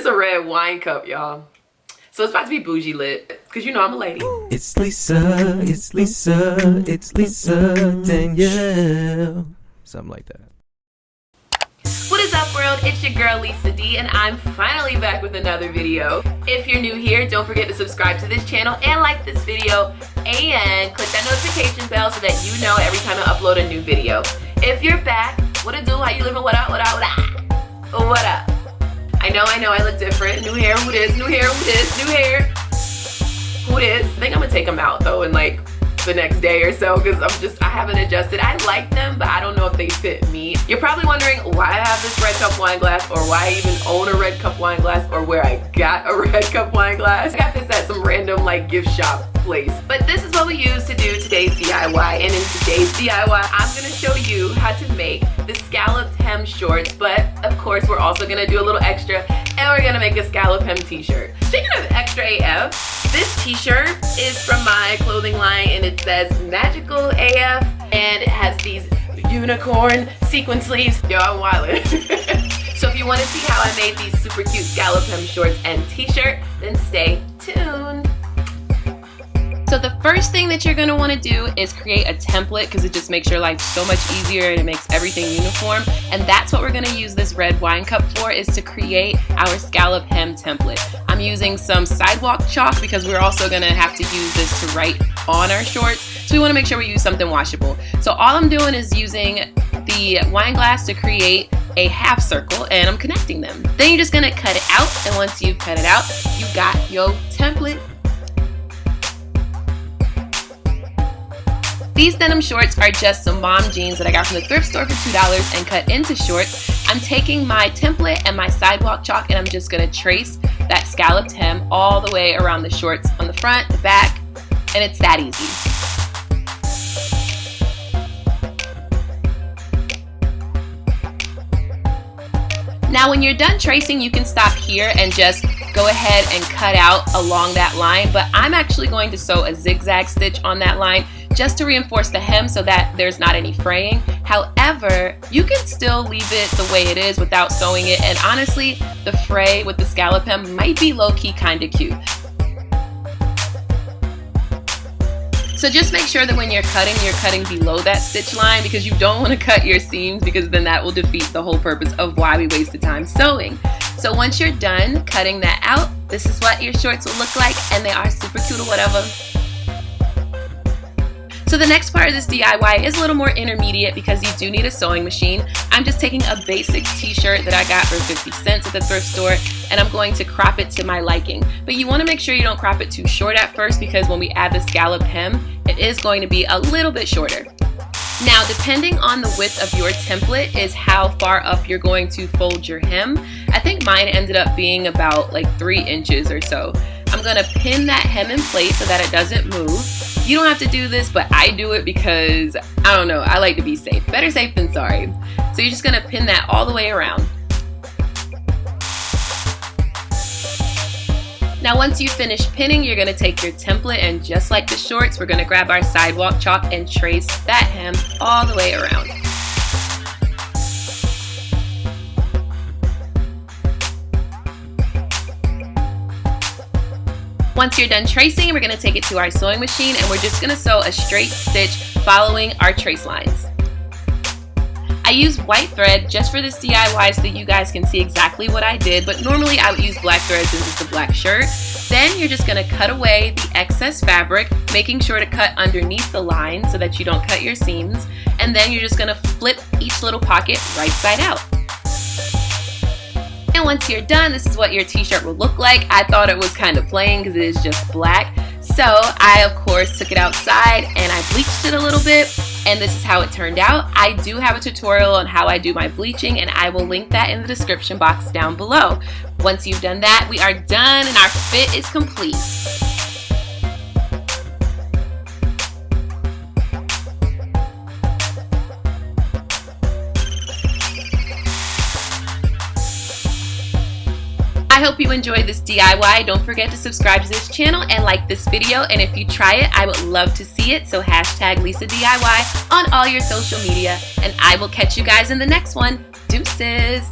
It's a red wine cup, y'all. So it's about to be bougie lit, because you know I'm a lady. It's Lisa, it's Lisa, it's Lisa, Danielle. Something like that. What is up, world? It's your girl Lisa D, and I'm finally back with another video. If you're new here, don't forget to subscribe to this channel and like this video, and click that notification bell so that you know every time I upload a new video. If you're back, what it do? How you living? What up? What up? What up? What up? I know, I look different. New hair, who this? New hair, who this? New hair, who this? I think I'm gonna take them out though in like the next day or so, because I haven't adjusted. I like them, but I don't know if they fit me. You're probably wondering why I have this red cup wine glass, or why I even own a red cup wine glass, or where I got a red cup wine glass. I got this at some random like gift shop place. But this is what we use to do today's DIY, and in today's DIY, I'm gonna show you how to make the scalloped hem shorts, but of course we're also gonna do a little extra, and we're gonna make a scallop hem t-shirt. Speaking of extra AF, this t-shirt is from my clothing line, and it says magical AF, and it has these unicorn sequin sleeves. Yo, I'm wildin'. So if you want to see how I made these super cute scallop hem shorts and t-shirt, then stay tuned. So the first thing that you're going to want to do is create a template, because it just makes your life so much easier and it makes everything uniform. And that's what we're going to use this red wine cup for, is to create our scallop hem template. I'm using some sidewalk chalk because we're also going to have to use this to write on our shorts. So we want to make sure we use something washable. So all I'm doing is using the wine glass to create a half circle, and I'm connecting them. Then you're just going to cut it out, and once you've cut it out, you got your template. These denim shorts are just some mom jeans that I got from the thrift store for $2 and cut into shorts. I'm taking my template and my sidewalk chalk, and I'm just gonna trace that scalloped hem all the way around the shorts on the front, the back, and it's that easy. Now when you're done tracing, you can stop here and just go ahead and cut out along that line, but I'm actually going to sew a zigzag stitch on that line just to reinforce the hem so that there's not any fraying. However, you can still leave it the way it is without sewing it, and honestly, the fray with the scallop hem might be low-key kind of cute. So just make sure that when you're cutting below that stitch line, because you don't want to cut your seams, because then that will defeat the whole purpose of why we wasted time sewing. So once you're done cutting that out, this is what your shorts will look like, and they are super cute or whatever. So the next part of this DIY is a little more intermediate, because you do need a sewing machine. I'm just taking a basic t-shirt that I got for 50 cents at the thrift store, and I'm going to crop it to my liking. But you want to make sure you don't crop it too short at first, because when we add the scallop hem, it is going to be a little bit shorter. Now, depending on the width of your template is how far up you're going to fold your hem. I think mine ended up being about like 3 inches or so. I'm going to pin that hem in place so that it doesn't move. You don't have to do this, but I do it because, I don't know, I like to be safe. Better safe than sorry. So you're just going to pin that all the way around. Now once you finish pinning, you're going to take your template, and just like the shorts, we're going to grab our sidewalk chalk and trace that hem all the way around. Once you're done tracing, we're going to take it to our sewing machine, and we're just going to sew a straight stitch following our trace lines. I use white thread just for this DIY so that you guys can see exactly what I did, but normally I would use black thread since it's a black shirt. Then you're just going to cut away the excess fabric, making sure to cut underneath the line so that you don't cut your seams, and then you're just going to flip each little pocket right side out. And once you're done, this is what your t-shirt will look like. I thought it was kind of plain because it is just black. So I, of course, took it outside and I bleached it a little bit, and this is how it turned out. I do have a tutorial on how I do my bleaching, and I will link that in the description box down below. Once you've done that, we are done and our fit is complete. I hope you enjoyed this DIY. Don't forget to subscribe to this channel and like this video. And if you try it, I would love to see it. So hashtag Lisa DIY on all your social media. And I will catch you guys in the next one. Deuces.